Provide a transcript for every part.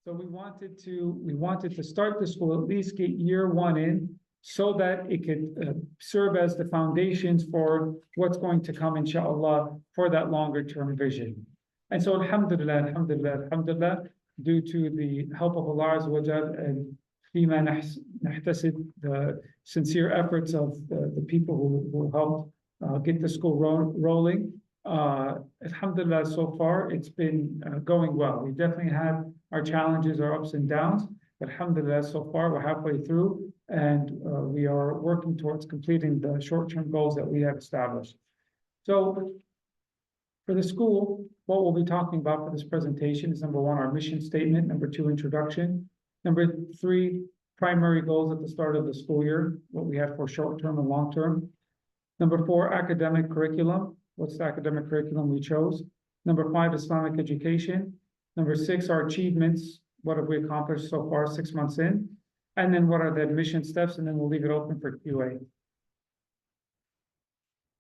So we wanted to start the school, at least get year one in, so that it could serve as the foundations for what's going to come, inshallah, for that longer term vision. And so alhamdulillah, due to the help of Allah Azza wa Jal and فيما نحتسب, the sincere efforts of the people who helped get the school rolling. Alhamdulillah, so far it's been going well. We definitely had our challenges, our ups and downs, but alhamdulillah, so far we're halfway through, and we are working towards completing the short-term goals that we have established. So for the school, what we'll be talking about for this presentation is number one, our mission statement, number two, introduction, number three, primary goals at the start of the school year, what we have for short-term and long-term. Number four, academic curriculum. What's the academic curriculum we chose? Number five, Islamic education. Number six, our achievements. What have we accomplished so far 6 months in? And then what are the admission steps? And then we'll leave it open for QA.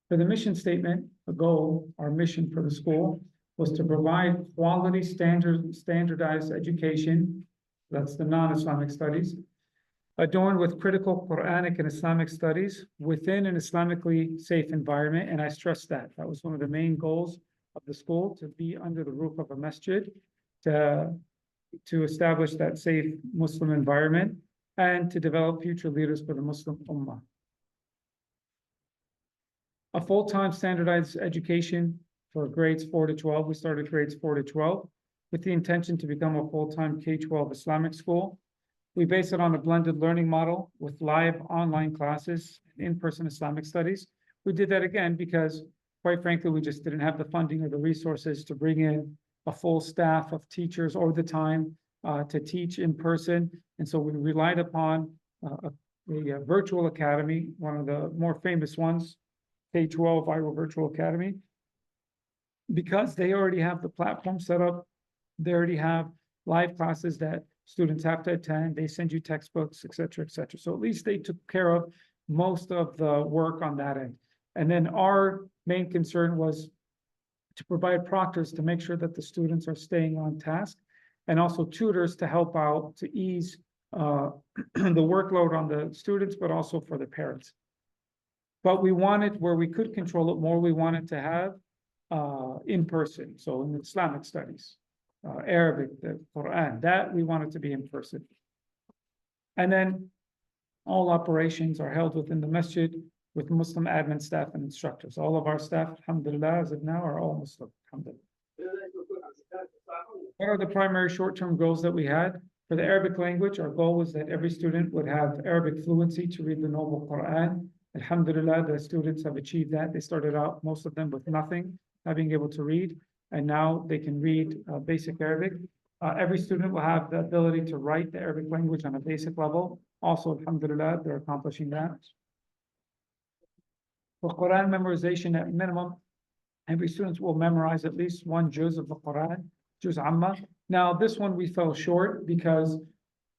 For the mission statement, the goal, our mission for the school was to provide quality standardized education. That's the non-Islamic studies, adorned with critical Quranic and Islamic studies within an Islamically safe environment. And I stress that. That was one of the main goals of the school, to be under the roof of a masjid, to establish that safe Muslim environment, and to develop future leaders for the Muslim Ummah. A full-time standardized education for grades 4 to 12. We started grades 4 to 12 with the intention to become a full-time K-12 Islamic school. We base it on a blended learning model with live online classes, in-person Islamic studies. We did that again because, quite frankly, we just didn't have the funding or the resources to bring in a full staff of teachers or the time to teach in person. And so we relied upon a virtual academy, one of the more famous ones, K-12 Iowa Virtual Academy, because they already have the platform set up. They already have live classes that students have to attend. They send you textbooks, et cetera, et cetera. So at least they took care of most of the work on that end. And then our main concern was to provide proctors to make sure that the students are staying on task, and also tutors to help out to ease the workload on the students, but also for the parents. But we wanted, where we could control it more, we wanted to have in person. So in Islamic studies, Arabic, the Quran, that we wanted to be in person. And then all operations are held within the masjid with Muslim admin staff and instructors. All of our staff, alhamdulillah, as of now, are all Muslim, alhamdulillah. What are the primary short-term goals that we had? For the Arabic language, our goal was that every student would have Arabic fluency to read the Noble Quran. Alhamdulillah, the students have achieved that. They started out, most of them, with nothing, not being able to read, and now they can read basic Arabic. Every student will have the ability to write the Arabic language on a basic level. Also, alhamdulillah, they're accomplishing that. For Quran memorization, at minimum, every student will memorize at least one juz of the Quran, juz amma. Now, this one we fell short because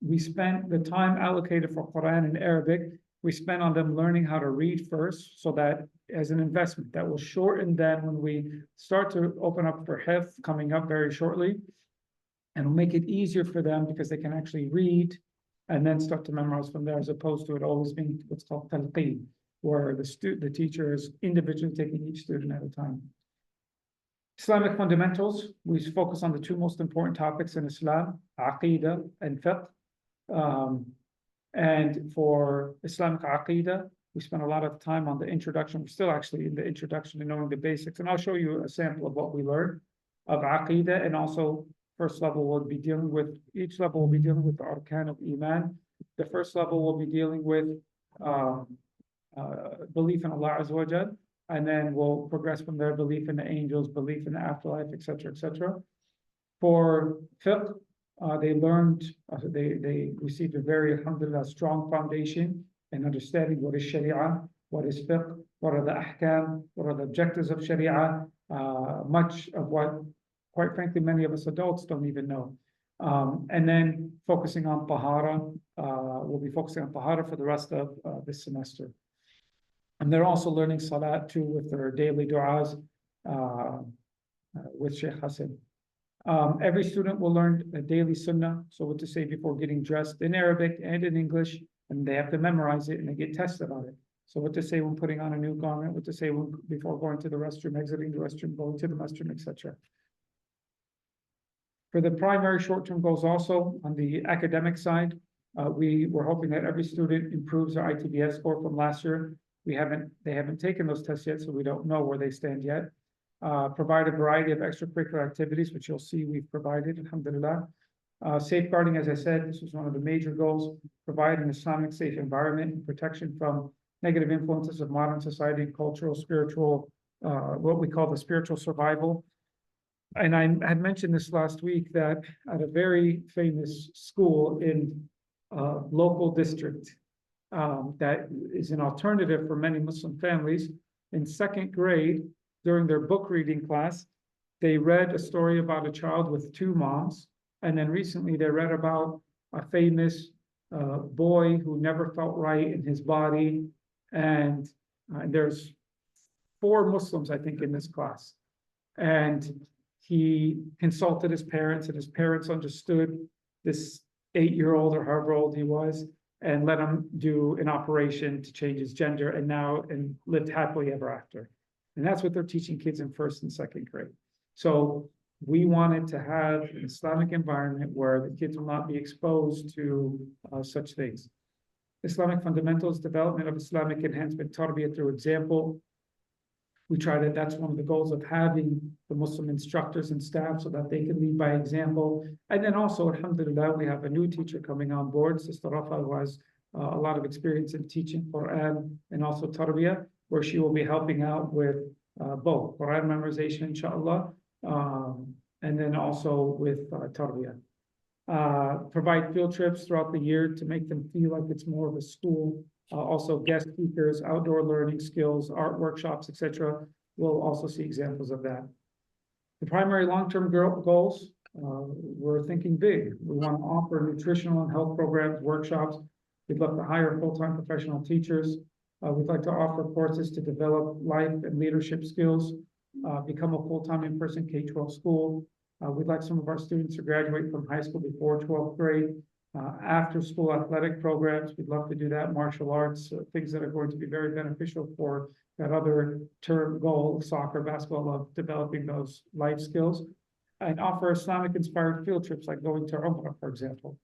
we spent the time allocated for Quran in Arabic. We spent on them learning how to read first, so that as an investment that will shorten them when we start to open up for hifz coming up very shortly, and will make it easier for them because they can actually read and then start to memorize from there, as opposed to it always being what's called talqeen, where the teacher is individually taking each student at a time. Islamic fundamentals, we focus on the two most important topics in Islam, Aqidah and Fiqh. And for Islamic Aqidah, we spent a lot of time on the introduction. We're still actually in the introduction and knowing the basics. And I'll show you a sample of what we learned of Aqidah. And also, first level will be dealing with, each level will be dealing with the Arkan of Iman. The first level will be dealing with belief in Allah Azza wa Jal, and then we'll progress from there, belief in the angels, belief in the afterlife, et cetera, et cetera. For Fiqh, they learned, they received a very, alhamdulillah, strong foundation in understanding what is Sharia, what is Fiqh, what are the Ahkam, what are the objectives of Sharia, much of what, quite frankly, many of us adults don't even know. And then focusing on Tahara, we'll be focusing on Tahara for the rest of this semester. And they're also learning Salat too with their daily du'as with Sheikh Hassan. Every student will learn a daily sunnah, so what to say before getting dressed in Arabic and in English, and they have to memorize it and they get tested on it. So what to say when putting on a new garment, what to say before going to the restroom, exiting the restroom, going to the restroom, etc. For the primary short-term goals also, on the academic side, we were hoping that every student improves their ITBS score from last year. They haven't taken those tests yet, so we don't know where they stand yet. Provide a variety of extracurricular activities, which you'll see we've provided, alhamdulillah. Safeguarding, as I said, this was one of the major goals, provide an Islamic safe environment and protection from negative influences of modern society, cultural, spiritual, what we call the spiritual survival. And I had mentioned this last week that at a very famous school in a local district that is an alternative for many Muslim families, in second grade, during their book reading class, they read a story about a child with two moms. And then recently they read about a famous boy who never felt right in his body. And there's 4 Muslims, I think, in this class. And he consulted his parents, and his parents understood this 8-year-old or however old he was, and let him do an operation to change his gender, and lived happily ever after. And that's what they're teaching kids in first and second grade. So we wanted to have an Islamic environment where the kids will not be exposed to such things. Islamic fundamentals, development of Islamic enhancement, tarbiyah through example. We try to, that's one of the goals of having the Muslim instructors and staff so that they can lead by example. And then also, alhamdulillah, we have a new teacher coming on board, Sister Rafa, who has a lot of experience in teaching Quran and also tarbiyah, where she will be helping out with both Quran memorization, inshallah, and then also with tarbiyah. Provide field trips throughout the year to make them feel like it's more of a school. Also guest speakers, outdoor learning skills, art workshops, etc. We'll also see examples of that. The primary long-term goals, we're thinking big. We want to offer nutritional and health programs, workshops. We'd love to hire full-time professional teachers. We'd like to offer courses to develop life and leadership skills, become a full-time in-person K-12 school. We'd like some of our students to graduate from high school before 12th grade. After school athletic programs, we'd love to do that. Martial arts, things that are going to be very beneficial for that other term goal, soccer, basketball, of developing those life skills. And offer Islamic inspired field trips like going to Umrah, for example.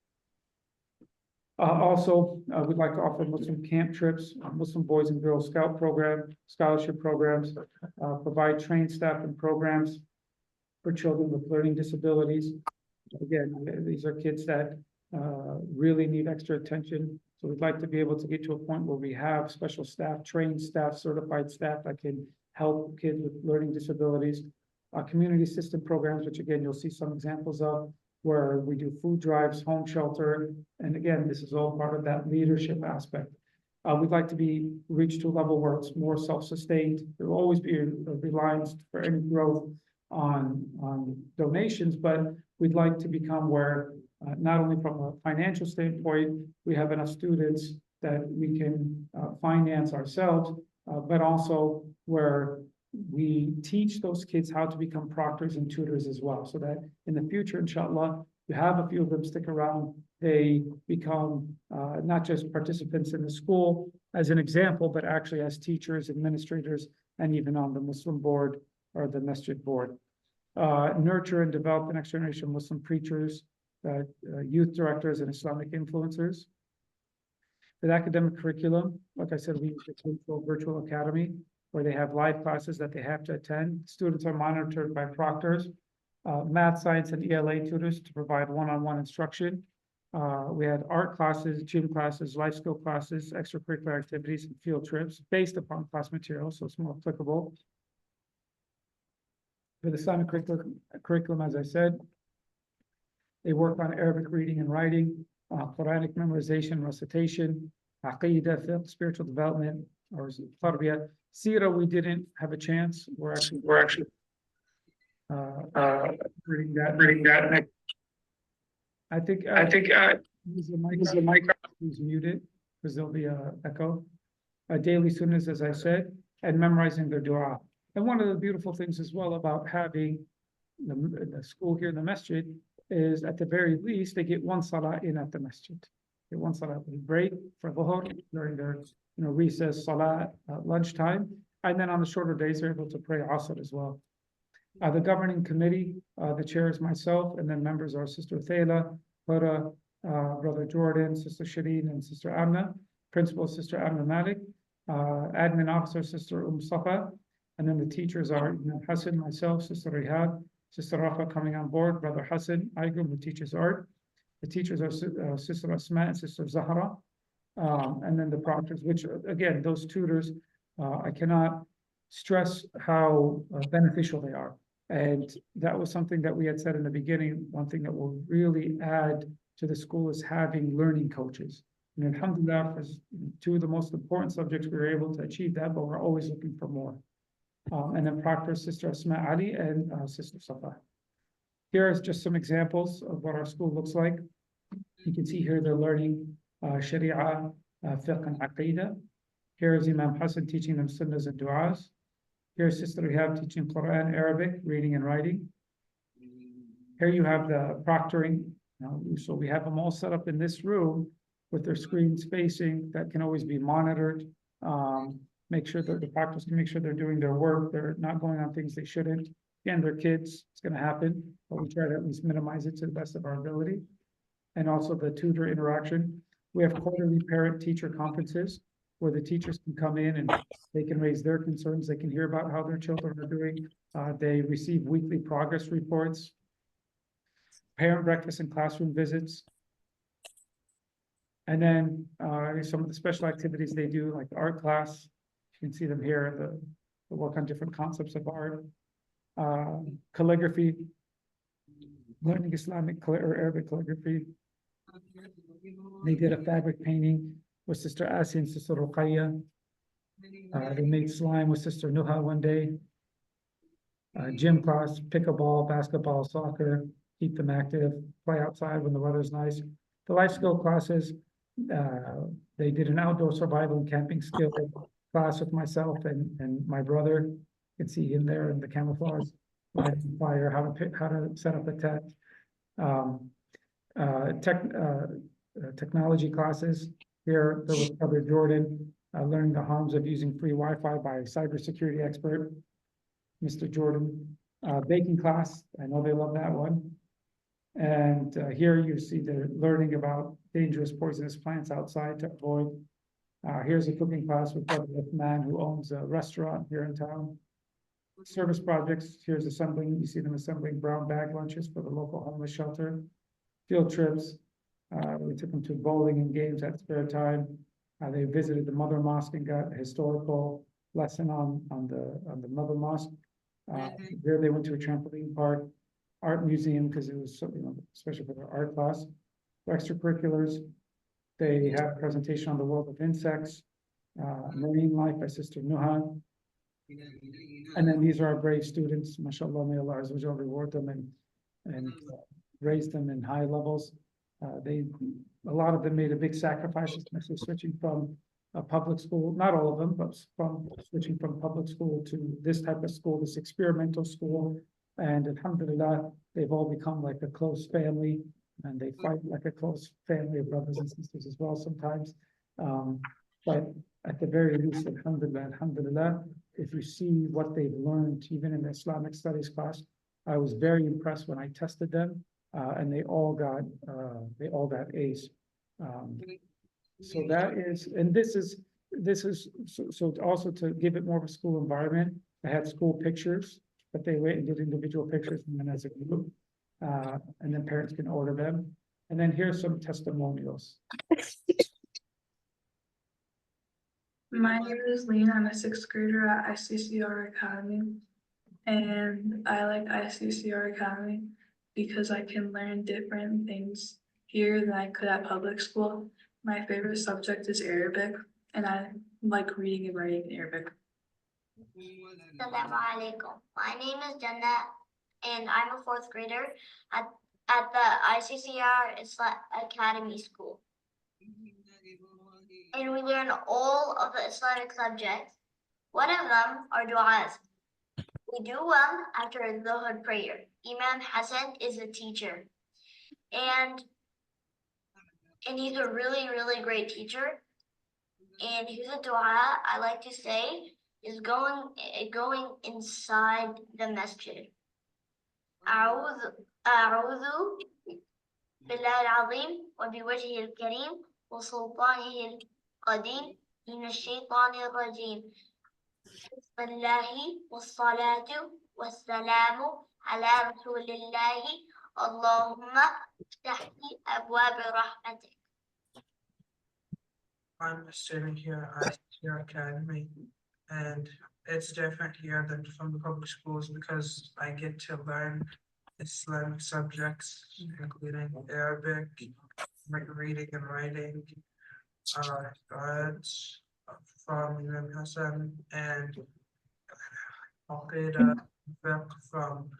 Also, we'd like to offer Muslim camp trips, Muslim Boys and Girls Scout program, scholarship programs, provide trained staff and programs for children with learning disabilities. Again, these are kids that really need extra attention. So we'd like to be able to get to a point where we have special staff, trained staff, certified staff that can help kids with learning disabilities. Community system programs, which again, you'll see some examples of, where we do food drives, home shelter. And again, this is all part of that leadership aspect. We'd like to reach to a level where it's more self-sustained. There will always be a reliance for any growth on donations, but we'd like to become where not only from a financial standpoint, we have enough students that we can finance ourselves, but also where we teach those kids how to become proctors and tutors as well, so that in the future, inshallah, you have a few of them stick around, they become not just participants in the school as an example, but actually as teachers, administrators, and even on the Muslim board or the masjid board. Nurture and develop the next generation of Muslim preachers, youth directors, and Islamic influencers. The academic curriculum, like I said, we use the K-12 virtual academy, where they have live classes that they have to attend. Students are monitored by proctors, math, science, and ELA tutors to provide one-on-one instruction. We had art classes, gym classes, life skill classes, extracurricular activities, and field trips based upon class material, so it's more applicable. For the Islamic curriculum, as I said, they work on Arabic reading and writing, Quranic memorization, recitation, Aqidah, spiritual development, or tarbiyah. Sira, we didn't have a chance. We're actually reading that next. I think use the mic. Please mute it because there'll be a echo. Daily sunnahs, as I said, and memorizing their dua. And one of the beautiful things as well about having the school here in the masjid is at the very least, they get one salah in at the masjid. Get one salah, they break for dhuhr during their, recess, salah, lunchtime. And then on the shorter days, they're able to pray asr as well. The governing committee, the chair is myself, and then members are Sister Thayla, Huda, Brother Jordan, Sister Shireen, and Sister Amna. Principal, Sister Amna Malik. Admin officer, Sister Safa. And then the teachers are Imam Hassan, myself, Sister Rihad, Sister Rafa coming on board, Brother Hassan Aygum, who teaches art. The teachers are Sister Asma and Sister Zahra. And then the proctors, which again, those tutors, I cannot stress how beneficial they are. And that was something that we had said in the beginning. One thing that will really add to the school is having learning coaches. And alhamdulillah, for two of the most important subjects, we were able to achieve that, but we're always looking for more. And then proctors, Sister Asma Ali and Sister Safa. Here is just some examples of what our school looks like. You can see here they're learning Sharia, Fiqh and Aqidah. Here is Imam Hassan teaching them sunnahs and du'as. Here's Sister Rihab teaching Quran, Arabic, reading and writing. Here you have the proctoring. So we have them all set up in this room with their screens facing that can always be monitored. Make sure that the proctors can make sure they're doing their work. They're not going on things they shouldn't. Again, they're kids. It's going to happen, but we try to at least minimize it to the best of our ability. And also the tutor interaction. We have quarterly parent-teacher conferences where the teachers can come in and they can raise their concerns. They can hear about how their children are doing. They receive weekly progress reports, parent breakfast and classroom visits. And then some of the special activities they do, like the art class. You can see them here, the work on different concepts of art, calligraphy, learning Islamic or Arabic calligraphy. They did a fabric painting with Sister Asi and Sister Ruqayya. They made slime with Sister Nuha one day. Gym class, pick a ball, basketball, soccer, keep them active, play outside when the weather's nice. The life skill classes, they did an outdoor survival and camping skill class with myself and my brother. You can see him there in the camouflage, lighting fire, how to set up a tent. Technology classes. Here, there was Brother Jordan learning the harms of using free Wi-Fi by a cybersecurity expert, Mr. Jordan. Baking class, I know they love that one. And here you see they're learning about dangerous poisonous plants outside to avoid. Here's a cooking class with Brother man who owns a restaurant here in town. Service projects, here's assembling, you see them assembling brown bag lunches for the local homeless shelter. Field trips, we took them to bowling and games at spare time. They visited the Mother Mosque and got a historical lesson on the Mother Mosque. There they went to a trampoline park, art museum, because it was, especially for their art class. For extracurriculars, they had a presentation on the world of insects, marine life by Sister Nuha. And then these are our brave students, mashallah, may Allah Azza wa Jalla reward them and raise them in high levels. A lot of them made a big sacrifice, especially switching from a public school, not all of them, but from switching from public school to this type of school, this experimental school. And alhamdulillah, they've all become like a close family, and they fight like a close family of brothers and sisters as well sometimes. But at the very least, alhamdulillah, if you see what they've learned, even in the Islamic studies class, I was very impressed when I tested them, and they all got A's. So that is, and this is so also to give it more of a school environment. I had school pictures, but they went and did individual pictures and then as a group, and then parents can order them. And then here's some testimonials. My name is Lena. I'm a sixth grader at ICCRA Academy, and I like ICCRA Academy because I can learn different things here than I could at public school. My favorite subject is Arabic, and I like reading and writing in Arabic. Assalamu alaikum. My name is Jannah, and I'm a fourth grader at the ICCR Academy School. And we learn all of the Islamic subjects. One of them are du'as. We do well after the Dhuhr prayer. Imam Hassan is a teacher, and he's a really, really great teacher. And his dua, I like to say, is going inside the masjid. أعوذ بالله العظيم وبوجهه الكريم وسلطانه القديم من الشيطان الرجيم. بسم الله والصلاة والسلام على رسول الله. اللهم افتح لي أبواب رحمتك. I'm a student here at ICCRA Academy, and it's different here than from the public schools because I get to learn Islamic subjects, including Arabic, reading and writing, words from Imam Hassan, and Aqidah, fiqh from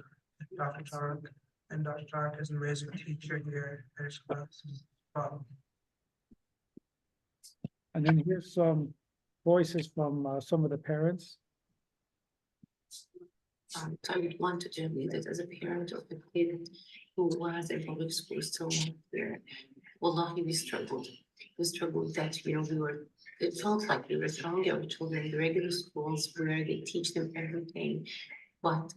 Dr. Tarek. And Dr. Tarek is an amazing teacher here at his classes. And then here's some voices from some of the parents. I would want to tell you that as a parent of a kid who was in public school still there, wallahi, we struggled. We struggled that, it felt like we were throwing our children in the regular schools where they teach them everything, but,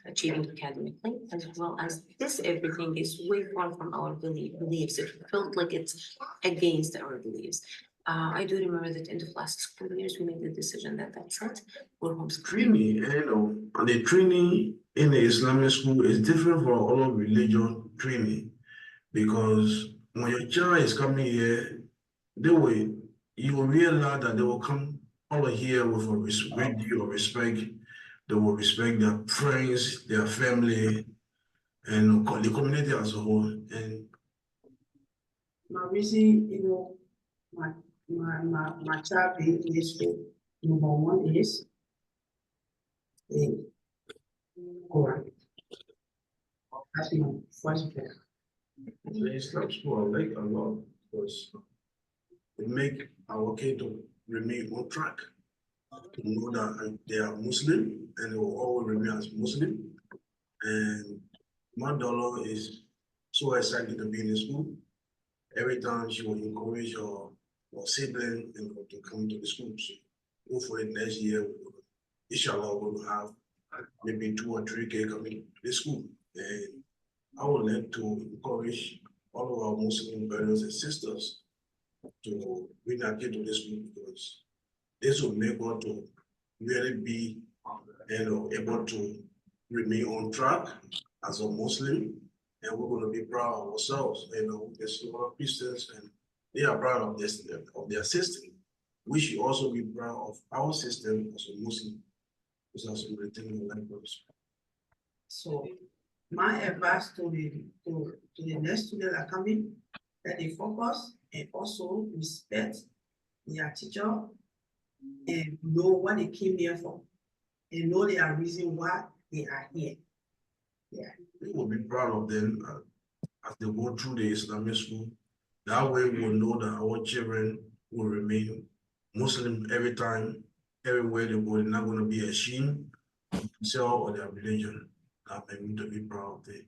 achieving academically, as well as this, everything is way far from our beliefs. It felt like it's against our beliefs. I do remember that in the last school years, we made the decision that that's it, we're homeschooling. Training, and the training in the Islamic school is different from all of religion training, because when your child is coming here, you will realize that they will come over here with a great deal of respect. They will respect their friends, their family, and the community as a whole. And my reason, my child being in this school, number one is the Quran. That's my first prayer. the Islam school I like a lot because it make our kid to remain on track, to know that they are Muslim and they will always remain as Muslim. And my daughter is so excited to be in the school. Every time she will encourage her sibling and to come to the school. So hopefully next year, inshallah, we'll have maybe 2 or 3 kids coming to the school. And I would like to encourage all of our Muslim brothers and sisters to bring their kids to the school, because this will make us to really be able to remain on track as a Muslim, and we're going to be proud of ourselves. There's a lot of Christians and they are proud of their system. We should also be proud of our system as a Muslim. This is also written language. So my advice to the next students that are coming, that they focus and also respect their teacher and know what they came here for, and know their reason why they are here. Yeah. We will be proud of them as they go through the Islamic school. That way we will know that our children will remain Muslim every time, everywhere they go. They're not going to be ashamed of themselves or their religion. That made me to be proud of them.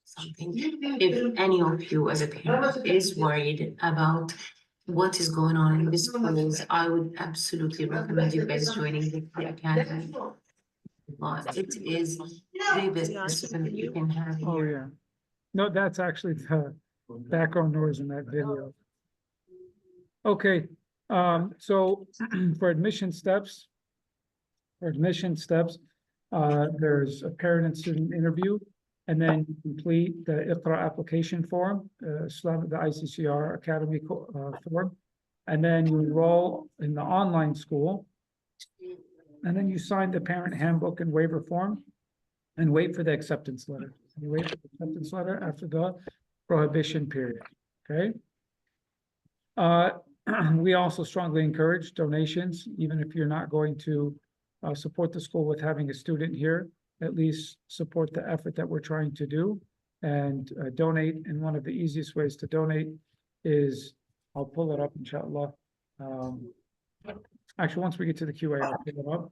Something. If any of you as a parent is worried about what is going on in the schools, I would absolutely recommend you guys joining the academy. But it is the best system that you can have Oh, here. yeah. No, that's actually the background noise in that video. Okay, so for admission steps, there's a parent and student interview, and then you complete the ICCRA application form, the ICCRA Academy form, and then you enroll in the online school, and then you sign the parent handbook and waiver form, and wait for the acceptance letter. You wait for the acceptance letter after the prohibition period, okay? We also strongly encourage donations, even if you're not going to support the school with having a student here, at least support the effort that we're trying to do and donate. And one of the easiest ways to donate is, I'll pull it up, inshallah. Actually, once we get to the QA, I'll pull it up.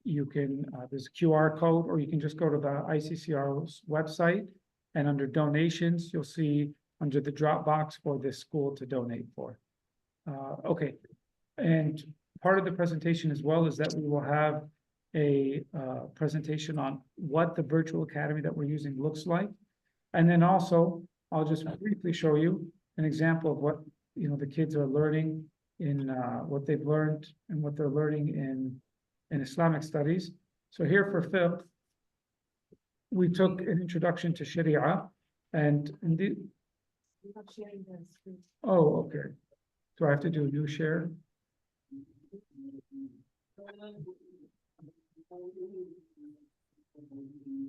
you can, there's a QR code, or you can just go to the ICCR's website. And under donations, you'll see under the drop box for this school to donate for. Okay, and part of the presentation as well is that we will have a presentation on what the virtual academy that we're using looks like. And then also, I'll just briefly show you an example of what, you know, the kids are learning in what they've learned and what they're learning in Islamic studies. So here for fifth, we took an introduction to Sharia, and indeed. Oh, okay. Do I have to do a new share?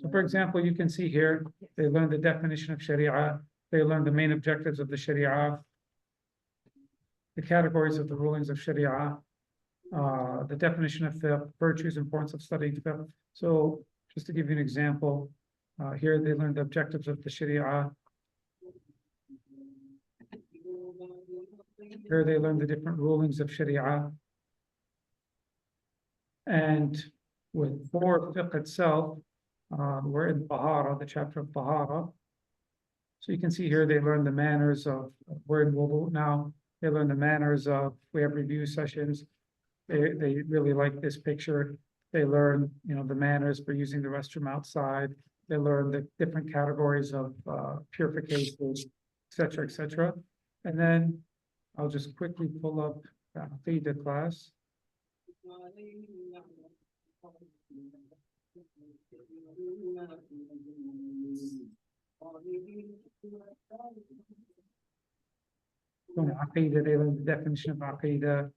So for example, you can see here, they learn the definition of Sharia, they learn the main objectives of the Sharia, the categories of the rulings of Sharia, the definition of fiqh, virtues, importance of studying fiqh. So just to give you an example, here they learn the objectives of the Sharia. Here they learn the different rulings of Sharia. And with for fiqh itself, we're in Tahara, the chapter of Tahara. So you can see here they learn the manners of, we're in wudu now, they learn the manners of, we have review sessions. They really like this picture. They learn, you know, the manners for using the restroom outside. They learn the different categories of purification, et cetera, et cetera. And then I'll just quickly pull up the Aqidah class. From Aqidah, they learn the definition of Aqidah.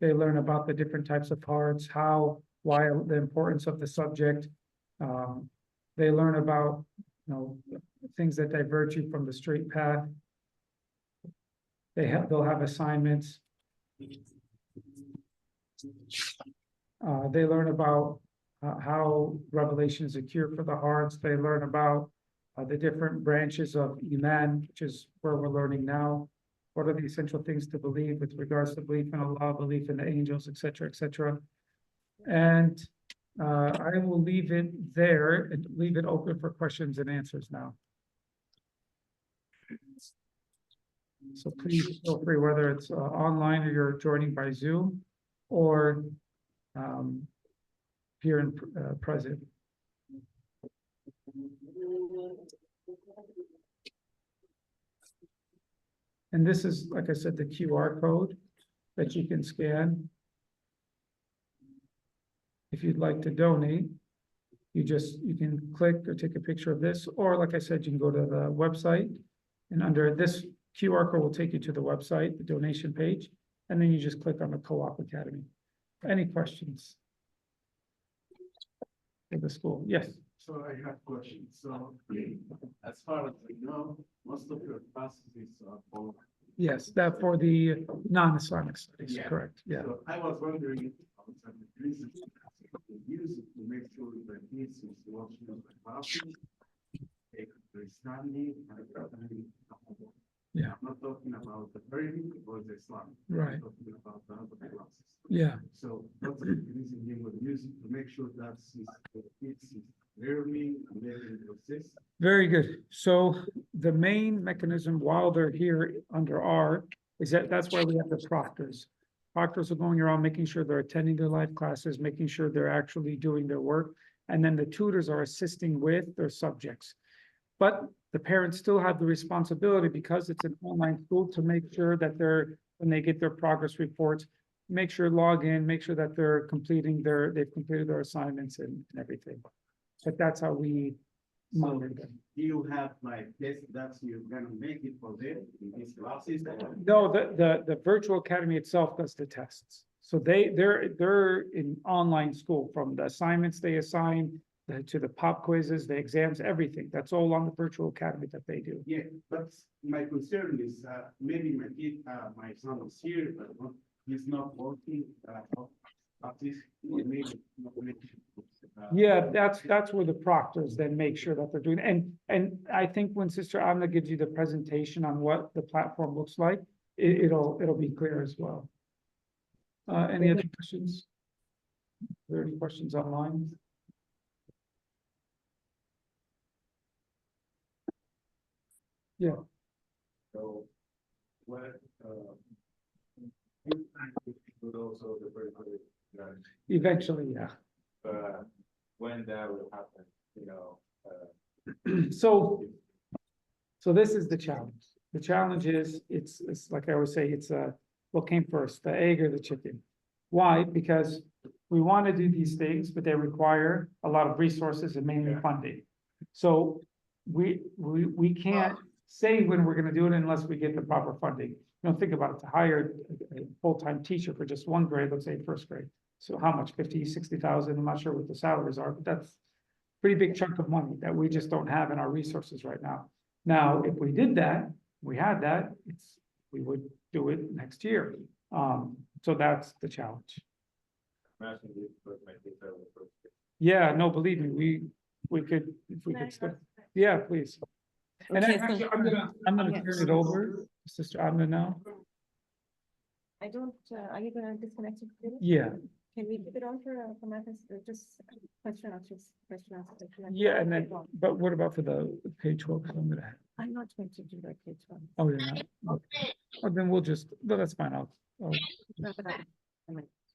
They learn about the different types of hearts, how, why the importance of the subject. They learn about, you know, things that divert you from the straight path. They'll have assignments. They learn about how revelation is a cure for the hearts. They learn about the different branches of Iman, which is where we're learning now. What are the essential things to believe with regards to belief in Allah, belief in the angels, et cetera, et cetera. And I will leave it there and leave it open for questions and answers now. So please feel free, whether it's online or you're joining by Zoom or here in present. And this is, like I said, the QR code that you can scan. If you'd like to donate, you can click or take a picture of this, or like I said, you can go to the website, and under this QR code will take you to the website, the donation page, and then you just click on the Co-op Academy. Any questions for the school? Yes. So I have questions. So as far as I know, most of your classes is online. Yes, that for the non-Islamic studies, Yeah. correct, yeah. So I was wondering if the reason use it to make sure that this is watching the classes, understanding, Yeah. I'm not talking about the burden or the Islam. Right. I'm talking about the other classes. Yeah, So what's the reason you would use it to make sure that it's learning and learning process? very good. So the main mechanism while they're here under R is that's why we have the proctors. Proctors are going around making sure they're attending their live classes, making sure they're actually doing their work. And then the tutors are assisting with their subjects. But the parents still have the responsibility, because it's an online school, to make sure that when they get their progress reports, make sure log in, make sure that they've completed their assignments and everything. But that's how we monitor them. Do you have like this, that's you're gonna make it for them in these classes? No, the virtual academy itself does the tests. So they're in online school, from the assignments they assign to the pop quizzes, the exams, everything. That's all on the virtual academy that they do. Yeah, but my concern is maybe my kid, my son is here, but he's not working at least maybe. Yeah, that's where the proctors then make sure that they're doing, and I think when Sister Amna gives you the presentation on what the platform looks like, it'll be clear as well. Any other questions? there any questions online? So, what, would also the first grade, Eventually, yeah. but when that will happen, you know, So, so this is the challenge. The challenge is, it's like I always say, it's what came first, the egg or the chicken? Why? Because we want to do these things, but they require a lot of resources and mainly funding. So we can't say when we're gonna do it unless we get the proper funding. You know, think about it, to hire a full-time teacher for just one grade, let's say first grade. So how much, 50, 60,000, I'm not sure what the salaries are, but that's pretty big chunk of money that we just don't have in our resources right now. Now, if we did that, we had that, we would do it next year. So that's the challenge. I'm asking you, but my kids are the first grade. Yeah, no, believe me, we could, if we could still, yeah, please. And Okay, actually, so- I'm gonna turn it over, Sister Amna now. I don't, are you gonna disconnect it? Yeah, Can we keep it on for Marcus, just question after question after question? yeah, and then, but what about for the K-12? I'm gonna, I'm not going to do that, Kate. oh, yeah, no. Oh, then we'll just, no, that's fine, I'll Wrap it up.